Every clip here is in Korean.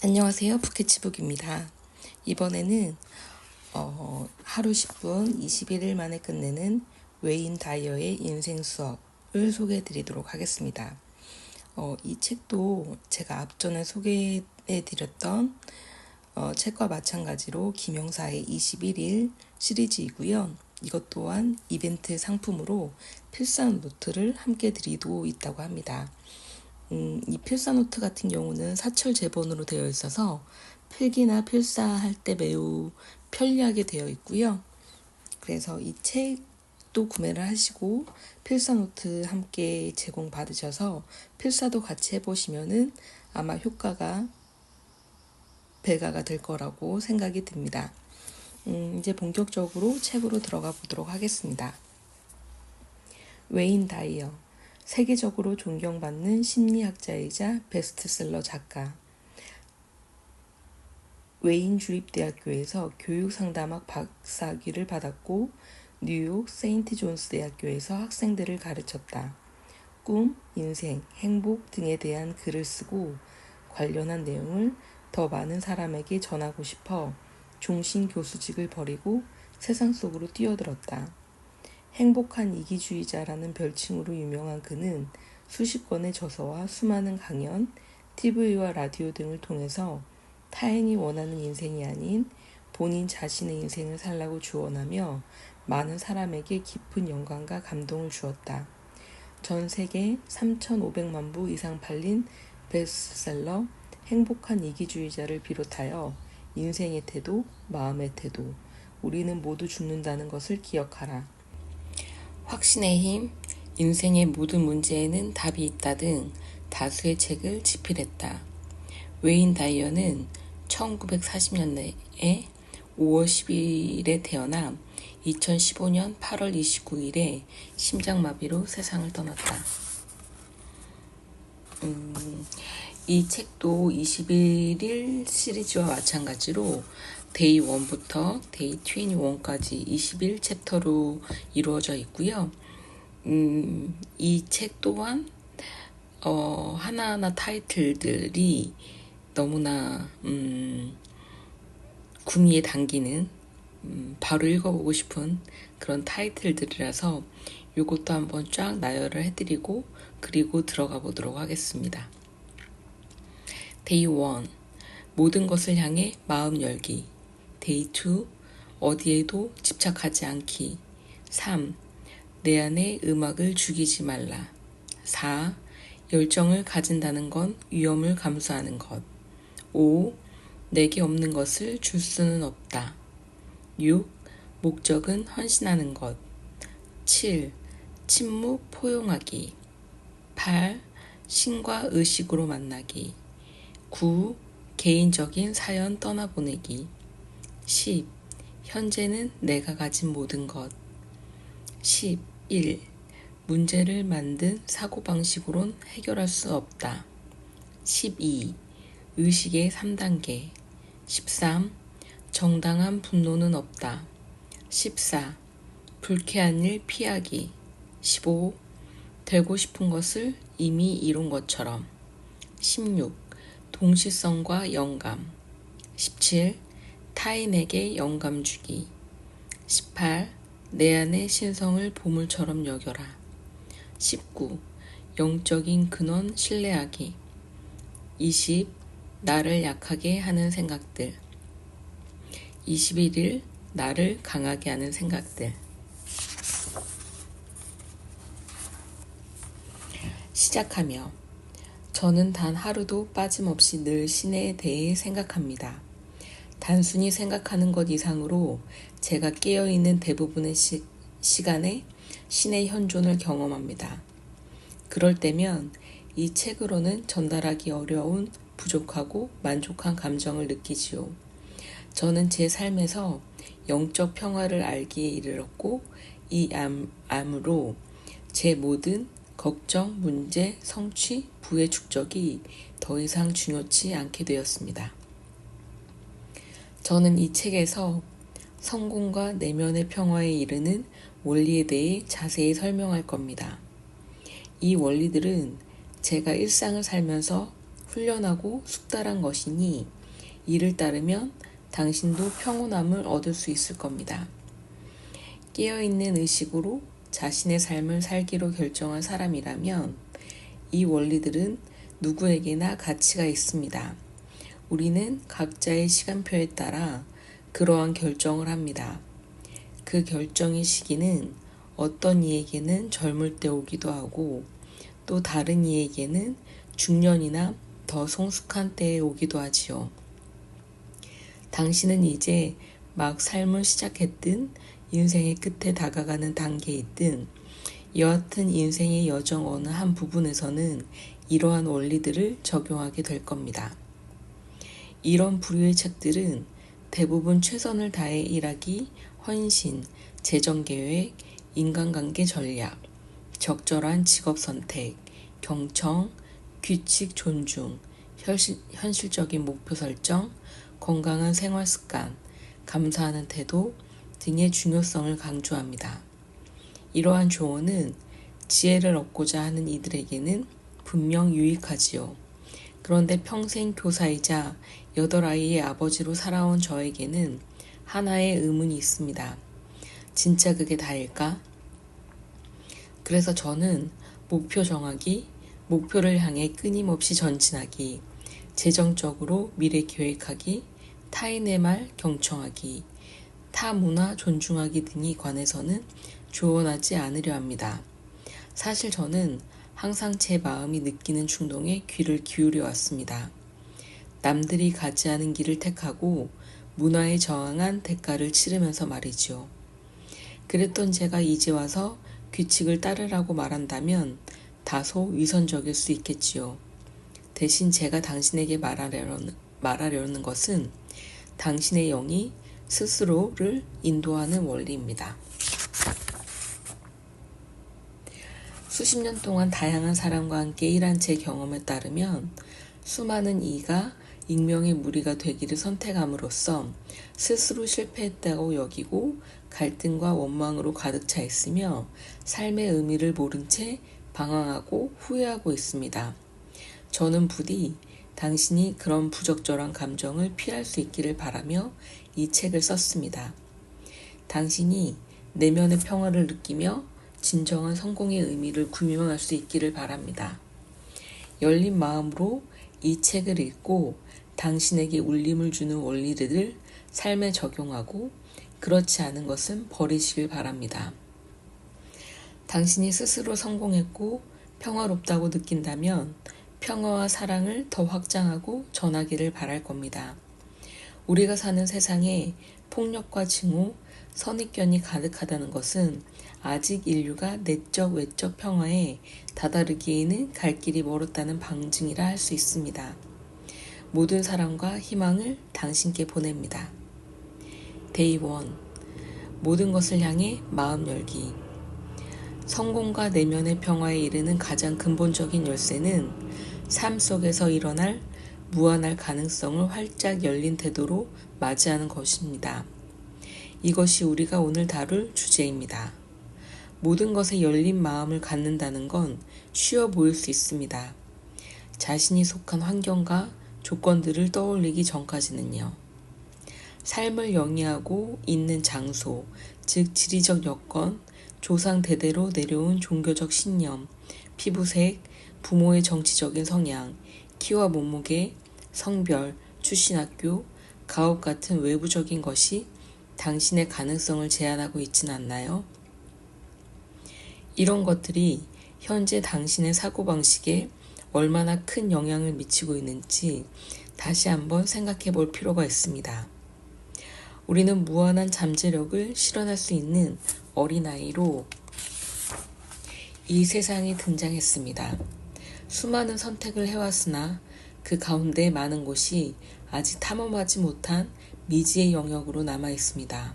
안녕하세요. 부캐치북입니다. 이번에는 하루 10분 21일 만에 끝내는 웨인 다이어의 인생 수업을 소개해 드리도록 하겠습니다. 이 책도 제가 앞전에 소개해 드렸던 책과 마찬가지로 김영사의 21일 시리즈이고요. 이것 또한 이벤트 상품으로 필사 노트를 함께 드리고 있다고 합니다. 이 필사노트 같은 경우는 사철 제본으로 되어 있어서 필기나 필사할 때 매우 편리하게 되어 있고요. 그래서 이 책도 구매를 하시고 필사노트 함께 제공받으셔서 필사도 같이 해보시면은 아마 효과가 배가가 될 거라고 생각이 듭니다. 이제 본격적으로 책으로 들어가 보도록 하겠습니다. 웨인 다이어, 세계적으로 존경받는 심리학자이자 베스트셀러 작가. 웨인 주립대학교에서 교육상담학 박사학위를 받았고 뉴욕 세인트 존스 대학교에서 학생들을 가르쳤다. 꿈, 인생, 행복 등에 대한 글을 쓰고 관련한 내용을 더 많은 사람에게 전하고 싶어 종신 교수직을 버리고 세상 속으로 뛰어들었다. 행복한 이기주의자라는 별칭으로 유명한 그는 수십 권의 저서와 수많은 강연, TV와 라디오 등을 통해서 타인이 원하는 인생이 아닌 본인 자신의 인생을 살라고 주원하며 많은 사람에게 깊은 영감과 감동을 주었다. 전 세계 3,500만 부 이상 팔린 베스트셀러 행복한 이기주의자를 비롯하여 인생의 태도, 마음의 태도, 우리는 모두 죽는다는 것을 기억하라. 확신의 힘, 인생의 모든 문제에는 답이 있다 등 다수의 책을 집필했다. 웨인 다이어는 1940년대에 5월 10일에 태어나 2015년 8월 29일에 심장마비로 세상을 떠났다. 이 책도 21일 시리즈와 마찬가지로 데이 1부터 데이 21까지 21챕터로 이루어져 있고요. 이 책 또한 하나하나 타이틀들이 너무나 구미에 당기는 바로 읽어보고 싶은 그런 타이틀들이라서 이것도 한번 쫙 나열을 해드리고 그리고 들어가 보도록 하겠습니다. 데이 1, 모든 것을 향해 마음 열기. 데이 2, 어디에도 집착하지 않기. 3, 내 안에 음악을 죽이지 말라. 4, 열정을 가진다는 건 위험을 감수하는 것. 5, 내게 없는 것을 줄 수는 없다. 6, 목적은 헌신하는 것. 7, 침묵 포용하기. 8, 신과 의식으로 만나기. 9, 개인적인 사연 떠나보내기. 10, 현재는 내가 가진 모든 것. 11, 문제를 만든 사고방식으로는 해결할 수 없다. 12, 의식의 3단계. 13, 정당한 분노는 없다. 14, 불쾌한 일 피하기. 15, 되고 싶은 것을 이미 이룬 것처럼. 16, 동시성과 영감. 17, 타인에게 영감 주기. 18, 내 안의 신성을 보물처럼 여겨라. 19, 영적인 근원 신뢰하기. 20, 나를 약하게 하는 생각들. 21일, 나를 강하게 하는 생각들. 시작하며 저는 단 하루도 빠짐없이 늘 신에 대해 생각합니다. 단순히 생각하는 것 이상으로 제가 깨어있는 대부분의 시간에 신의 현존을 경험합니다. 그럴 때면 이 책으로는 전달하기 어려운 부족하고 만족한 감정을 느끼지요. 저는 제 삶에서 영적 평화를 알기에 이르렀고 이 암으로 제 모든 걱정, 문제, 성취, 부의 축적이 더 이상 중요치 않게 되었습니다. 저는 이 책에서 성공과 내면의 평화에 이르는 원리에 대해 자세히 설명할 겁니다. 이 원리들은 제가 일상을 살면서 훈련하고 숙달한 것이니 이를 따르면 당신도 평온함을 얻을 수 있을 겁니다. 깨어있는 의식으로 자신의 삶을 살기로 결정한 사람이라면 이 원리들은 누구에게나 가치가 있습니다. 우리는 각자의 시간표에 따라 그러한 결정을 합니다. 그 결정의 시기는 어떤 이에게는 젊을 때 오기도 하고 또 다른 이에게는 중년이나 더 성숙한 때에 오기도 하지요. 당신은 이제 막 삶을 시작했든 인생의 끝에 다가가는 단계에 있든 여하튼 인생의 여정 어느 한 부분에서는 이러한 원리들을 적용하게 될 겁니다. 이런 부류의 책들은 대부분 최선을 다해 일하기, 헌신, 재정계획, 인간관계 전략, 적절한 직업 선택, 경청, 규칙 존중, 현실적인 목표 설정, 건강한 생활 습관, 감사하는 태도 등의 중요성을 강조합니다. 이러한 조언은 지혜를 얻고자 하는 이들에게는 분명 유익하지요. 그런데 평생 교사이자 8아이의 아버지로 살아온 저에게는 하나의 의문이 있습니다. 진짜 그게 다일까? 그래서 저는 목표 정하기, 목표를 향해 끊임없이 전진하기, 재정적으로 미래 계획하기, 타인의 말 경청하기, 타 문화 존중하기 등에 관해서는 조언하지 않으려 합니다. 사실 저는 항상 제 마음이 느끼는 충동에 귀를 기울여 왔습니다. 남들이 가지 않은 길을 택하고 문화에 저항한 대가를 치르면서 말이죠. 그랬던 제가 이제 와서 규칙을 따르라고 말한다면 다소 위선적일 수 있겠지요. 대신 제가 당신에게 말하려는 것은 당신의 영이 스스로를 인도하는 원리입니다. 수십 년 동안 다양한 사람과 함께 일한 제 경험에 따르면 수많은 이가 익명의 무리가 되기를 선택함으로써 스스로 실패했다고 여기고 갈등과 원망으로 가득 차 있으며 삶의 의미를 모른 채 방황하고 후회하고 있습니다. 저는 부디 당신이 그런 부적절한 감정을 피할 수 있기를 바라며 이 책을 썼습니다. 당신이 내면의 평화를 느끼며 진정한 성공의 의미를 구명할 수 있기를 바랍니다. 열린 마음으로 이 책을 읽고 당신에게 울림을 주는 원리들을 삶에 적용하고 그렇지 않은 것은 버리시길 바랍니다. 당신이 스스로 성공했고 평화롭다고 느낀다면 평화와 사랑을 더 확장하고 전하기를 바랄 겁니다. 우리가 사는 세상에 폭력과 증오, 선입견이 가득하다는 것은 아직 인류가 내적 외적 평화에 다다르기에는 갈 길이 멀었다는 방증이라 할 수 있습니다. 모든 사랑과 희망을 당신께 보냅니다. 데이 1. 모든 것을 향해 마음 열기. 성공과 내면의 평화에 이르는 가장 근본적인 열쇠는 삶 속에서 일어날 무한할 가능성을 활짝 열린 태도로 맞이하는 것입니다. 이것이 우리가 오늘 다룰 주제입니다. 모든 것에 열린 마음을 갖는다는 건 쉬워 보일 수 있습니다. 자신이 속한 환경과 조건들을 떠올리기 전까지는요. 삶을 영위하고 있는 장소, 즉 지리적 여건, 조상 대대로 내려온 종교적 신념, 피부색, 부모의 정치적인 성향, 키와 몸무게, 성별, 출신 학교, 가업 같은 외부적인 것이 당신의 가능성을 제한하고 있진 않나요? 이런 것들이 현재 당신의 사고방식에 얼마나 큰 영향을 미치고 있는지 다시 한번 생각해 볼 필요가 있습니다. 우리는 무한한 잠재력을 실현할 수 있는 어린아이로 이 세상에 등장했습니다. 수많은 선택을 해왔으나 그 가운데 많은 곳이 아직 탐험하지 못한 미지의 영역으로 남아 있습니다.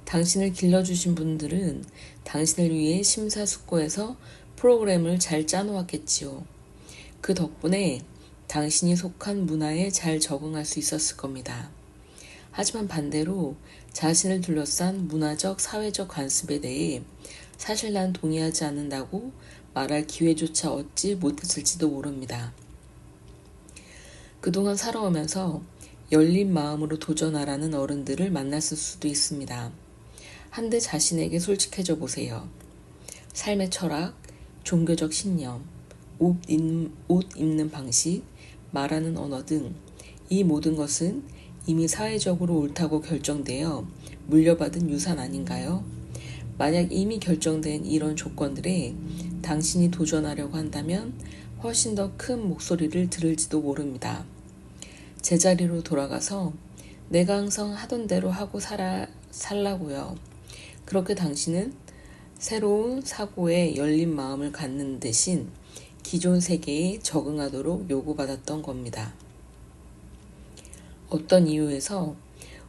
당신을 길러주신 분들은 당신을 위해 심사숙고해서 프로그램을 잘 짜놓았겠지요. 그 덕분에 당신이 속한 문화에 잘 적응할 수 있었을 겁니다. 하지만 반대로 자신을 둘러싼 문화적, 사회적 관습에 대해 사실 난 동의하지 않는다고 말할 기회조차 얻지 못했을지도 모릅니다. 그동안 살아오면서 열린 마음으로 도전하라는 어른들을 만났을 수도 있습니다. 한데 자신에게 솔직해져 보세요. 삶의 철학, 종교적 신념, 옷 입는 방식, 말하는 언어 등 이 모든 것은 이미 사회적으로 옳다고 결정되어 물려받은 유산 아닌가요? 만약 이미 결정된 이런 조건들에 당신이 도전하려고 한다면 훨씬 더 큰 목소리를 들을지도 모릅니다. 제자리로 돌아가서 내가 항상 하던 대로 하고 살라고요. 그렇게 당신은 새로운 사고에 열린 마음을 갖는 대신 기존 세계에 적응하도록 요구받았던 겁니다. 어떤 이유에서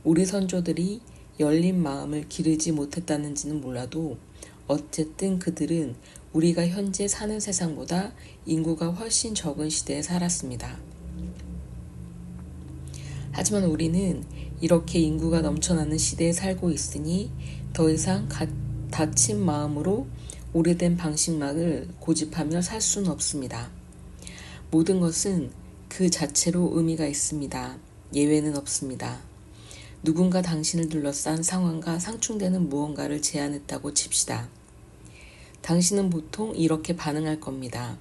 우리 선조들이 열린 마음을 기르지 못했다는지는 몰라도 어쨌든 그들은 우리가 현재 사는 세상보다 인구가 훨씬 적은 시대에 살았습니다. 하지만 우리는 이렇게 인구가 넘쳐나는 시대에 살고 있으니 더 이상 닫힌 마음으로 오래된 방식만을 고집하며 살 수는 없습니다. 모든 것은 그 자체로 의미가 있습니다. 예외는 없습니다. 누군가 당신을 둘러싼 상황과 상충되는 무언가를 제안했다고 칩시다. 당신은 보통 이렇게 반응할 겁니다.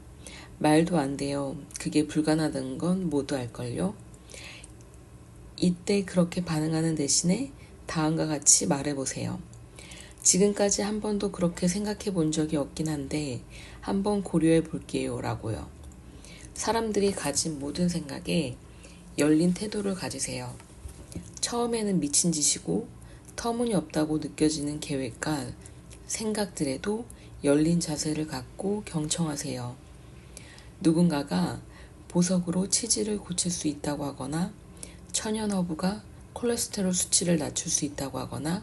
말도 안 돼요. 그게 불가능하다는 건 모두 알걸요? 이때 그렇게 반응하는 대신에 다음과 같이 말해보세요. 지금까지 한 번도 그렇게 생각해 본 적이 없긴 한데 한번 고려해 볼게요 라고요. 사람들이 가진 모든 생각에 열린 태도를 가지세요. 처음에는 미친 짓이고 터무니없다고 느껴지는 계획과 생각들에도 열린 자세를 갖고 경청하세요. 누군가가 보석으로 치질을 고칠 수 있다고 하거나 천연허브가 콜레스테롤 수치를 낮출 수 있다고 하거나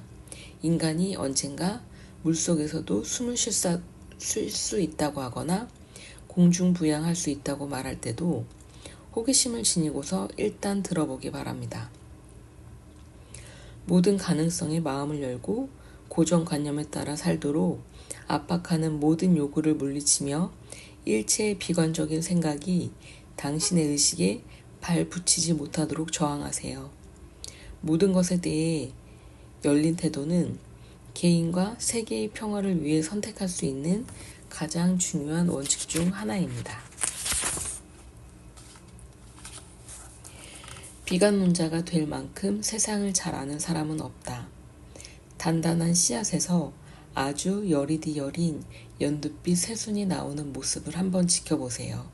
인간이 언젠가 물속에서도 숨을 쉴 수 있다고 하거나 공중부양할 수 있다고 말할 때도 호기심을 지니고서 일단 들어보기 바랍니다. 모든 가능성에 마음을 열고 고정관념에 따라 살도록 압박하는 모든 요구를 물리치며 일체의 비관적인 생각이 당신의 의식에 발 붙이지 못하도록 저항하세요. 모든 것에 대해 열린 태도는 개인과 세계의 평화를 위해 선택할 수 있는 가장 중요한 원칙 중 하나입니다. 비관론자가 될 만큼 세상을 잘 아는 사람은 없다. 단단한 씨앗에서 아주 여리디 여린 연두빛 새순이 나오는 모습을 한번 지켜보세요.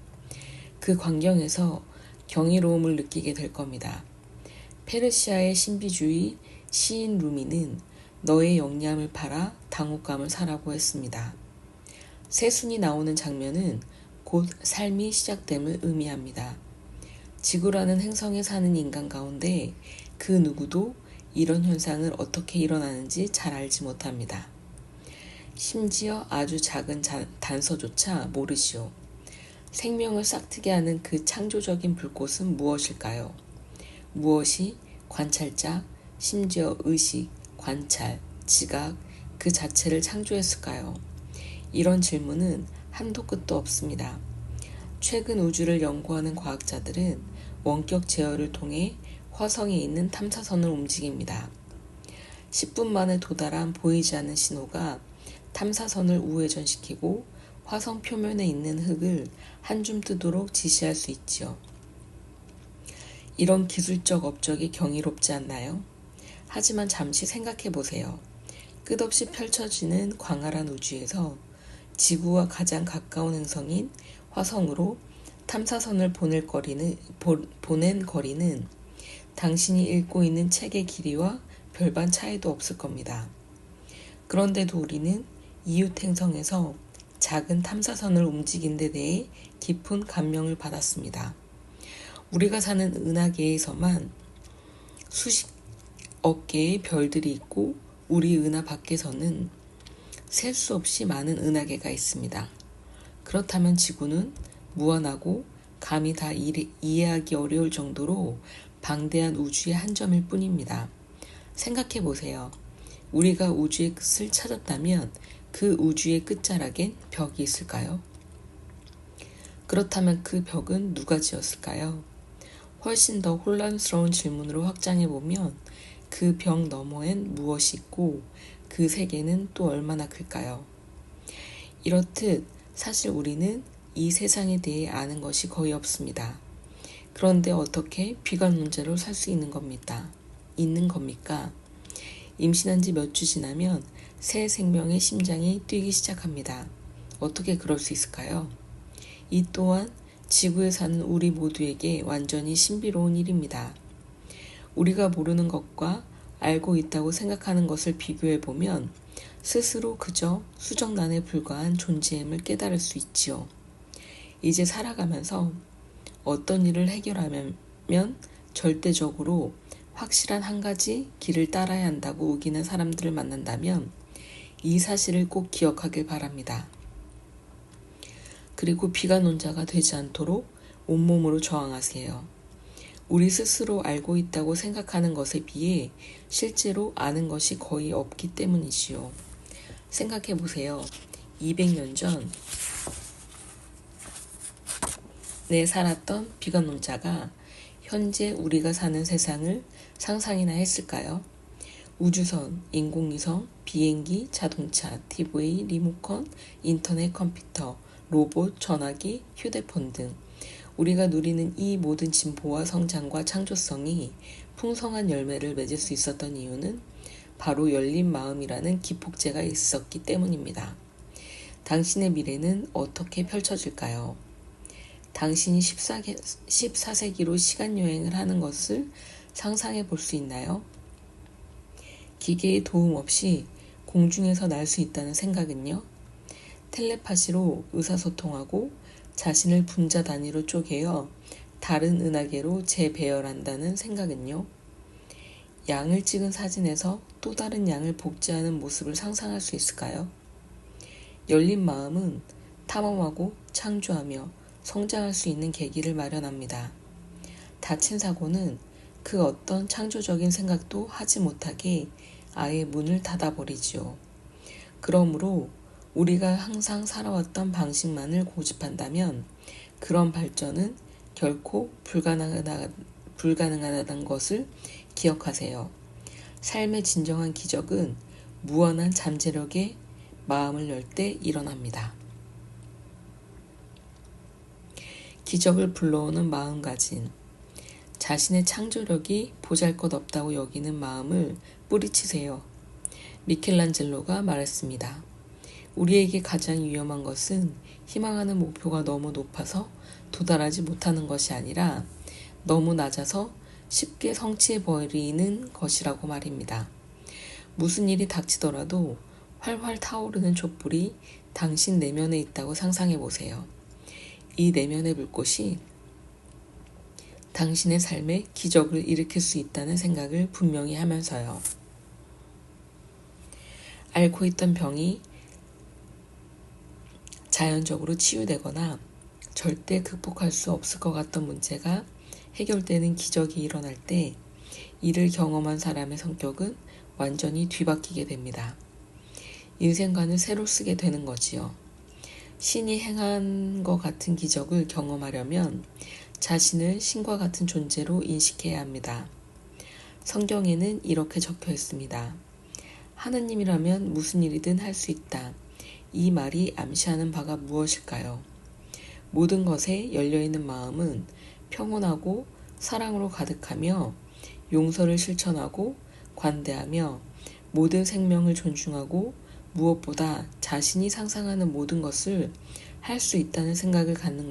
그 광경에서 경이로움을 느끼게 될 겁니다. 페르시아의 신비주의 시인 루미는 너의 영리함을 팔아 당혹감을 사라고 했습니다. 새순이 나오는 장면은 곧 삶이 시작됨을 의미합니다. 지구라는 행성에 사는 인간 가운데 그 누구도 이런 현상을 어떻게 일어나는지 잘 알지 못합니다. 심지어 아주 작은 단서조차 모르시오. 생명을 싹트게 하는 그 창조적인 불꽃은 무엇일까요? 무엇이 관찰자, 심지어 의식, 관찰, 지각 그 자체를 창조했을까요? 이런 질문은 한도 끝도 없습니다. 최근 우주를 연구하는 과학자들은 원격 제어를 통해 화성에 있는 탐사선을 움직입니다. 10분 만에 도달한 보이지 않는 신호가 탐사선을 우회전시키고 화성 표면에 있는 흙을 한 줌 뜨도록 지시할 수 있지요. 이런 기술적 업적이 경이롭지 않나요? 하지만 잠시 생각해 보세요. 끝없이 펼쳐지는 광활한 우주에서 지구와 가장 가까운 행성인 화성으로 탐사선을 보낸 거리는 당신이 읽고 있는 책의 길이와 별반 차이도 없을 겁니다. 그런데도 우리는 이웃 행성에서 작은 탐사선을 움직인 데 대해 깊은 감명을 받았습니다. 우리가 사는 은하계에서만 수십억 개의 별들이 있고 우리 은하 밖에서는 셀 수 없이 많은 은하계가 있습니다. 그렇다면 지구는 무한하고 감히 다 이해하기 어려울 정도로 방대한 우주의 한 점일 뿐입니다. 생각해 보세요. 우리가 우주의 끝을 찾았다면 그 우주의 끝자락엔 벽이 있을까요? 그렇다면 그 벽은 누가 지었을까요? 훨씬 더 혼란스러운 질문으로 확장해보면 그 벽 너머엔 무엇이 있고 그 세계는 또 얼마나 클까요? 이렇듯 사실 우리는 이 세상에 대해 아는 것이 거의 없습니다. 그런데 어떻게 비관론자로 살 수 있는 겁니까? 임신한 지 몇 주 지나면 새 생명의 심장이 뛰기 시작합니다. 어떻게 그럴 수 있을까요? 이 또한 지구에 사는 우리 모두에게 완전히 신비로운 일입니다. 우리가 모르는 것과 알고 있다고 생각하는 것을 비교해보면 스스로 그저 수정란에 불과한 존재임을 깨달을 수 있지요. 이제 살아가면서 어떤 일을 해결하면 절대적으로 확실한 한 가지 길을 따라야 한다고 우기는 사람들을 만난다면 이 사실을 꼭 기억하길 바랍니다. 그리고 비관론자가 되지 않도록 온몸으로 저항하세요. 우리 스스로 알고 있다고 생각하는 것에 비해 실제로 아는 것이 거의 없기 때문이지요. 생각해 보세요. 200년 전에 살았던 비관론자가 현재 우리가 사는 세상을 상상이나 했을까요? 우주선, 인공위성, 비행기, 자동차, TV, 리모컨, 인터넷, 컴퓨터, 로봇, 전화기, 휴대폰 등 우리가 누리는 이 모든 진보와 성장과 창조성이 풍성한 열매를 맺을 수 있었던 이유는 바로 열린 마음이라는 기폭제가 있었기 때문입니다. 당신의 미래는 어떻게 펼쳐질까요? 당신이 14세기로 시간여행을 하는 것을 상상해 볼 수 있나요? 기계의 도움 없이 공중에서 날 수 있다는 생각은요? 텔레파시로 의사소통하고 자신을 분자 단위로 쪼개어 다른 은하계로 재배열한다는 생각은요? 양을 찍은 사진에서 또 다른 양을 복제하는 모습을 상상할 수 있을까요? 열린 마음은 탐험하고 창조하며 성장할 수 있는 계기를 마련합니다. 다친 사고는 그 어떤 창조적인 생각도 하지 못하게 아예 문을 닫아버리지요. 그러므로 우리가 항상 살아왔던 방식만을 고집한다면 그런 발전은 결코 불가능하다는 것을 기억하세요. 삶의 진정한 기적은 무한한 잠재력에 마음을 열 때 일어납니다. 기적을 불러오는 마음가짐. 자신의 창조력이 보잘것없다고 여기는 마음을 뿌리치세요. 미켈란젤로가 말했습니다. 우리에게 가장 위험한 것은 희망하는 목표가 너무 높아서 도달하지 못하는 것이 아니라 너무 낮아서 쉽게 성취해버리는 것이라고 말입니다. 무슨 일이 닥치더라도 활활 타오르는 촛불이 당신 내면에 있다고 상상해 보세요. 이 내면의 불꽃이 당신의 삶에 기적을 일으킬 수 있다는 생각을 분명히 하면서요. 앓고 있던 병이 자연적으로 치유되거나 절대 극복할 수 없을 것 같던 문제가 해결되는 기적이 일어날 때 이를 경험한 사람의 성격은 완전히 뒤바뀌게 됩니다. 인생관을 새로 쓰게 되는 거지요. 신이 행한 것 같은 기적을 경험하려면 자신을 신과 같은 존재로 인식해야 합니다. 성경에는 이렇게 적혀 있습니다. 하느님이라면 무슨 일이든 할 수 있다. 이 말이 암시하는 바가 무엇일까요? 모든 것에 열려있는 마음은 평온하고 사랑으로 가득하며 용서를 실천하고 관대하며 모든 생명을 존중하고 무엇보다 자신이 상상하는 모든 것을 할 수 있다는 생각을 갖는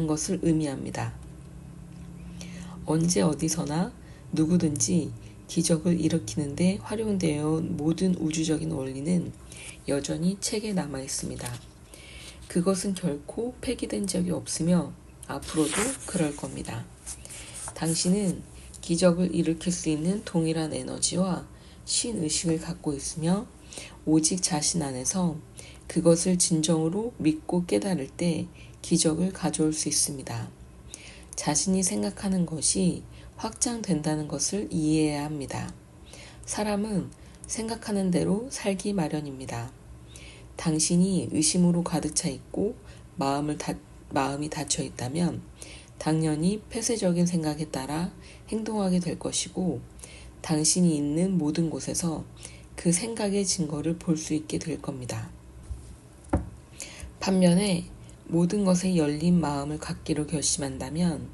것을 의미합니다. 언제 어디서나 누구든지 기적을 일으키는데 활용되어 온 모든 우주적인 원리는 여전히 책에 남아 있습니다. 그것은 결코 폐기된 적이 없으며 앞으로도 그럴 겁니다. 당신은 기적을 일으킬 수 있는 동일한 에너지와 신의식을 갖고 있으며 오직 자신 안에서 그것을 진정으로 믿고 깨달을 때 기적을 가져올 수 있습니다. 자신이 생각하는 것이 확장된다는 것을 이해해야 합니다. 사람은 생각하는 대로 살기 마련입니다. 당신이 의심으로 가득 차 있고 마음이 닫혀 있다면 당연히 폐쇄적인 생각에 따라 행동하게 될 것이고, 당신이 있는 모든 곳에서 그 생각의 증거를 볼 수 있게 될 겁니다. 반면에 모든 것에 열린 마음을 갖기로 결심한다면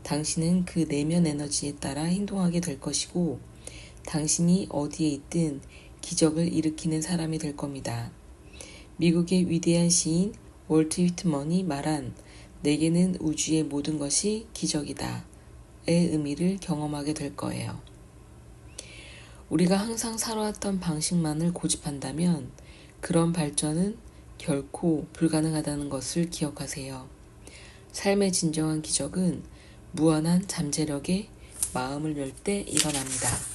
당신은 그 내면 에너지에 따라 행동하게 될 것이고, 당신이 어디에 있든 기적을 일으키는 사람이 될 겁니다. 미국의 위대한 시인 월트 위트먼이 말한 내게는 우주의 모든 것이 기적이다 의 의미를 경험하게 될 거예요. 우리가 항상 살아왔던 방식만을 고집한다면 그런 발전은 결코 불가능하다는 것을 기억하세요. 삶의 진정한 기적은 무한한 잠재력에 마음을 열 때 일어납니다.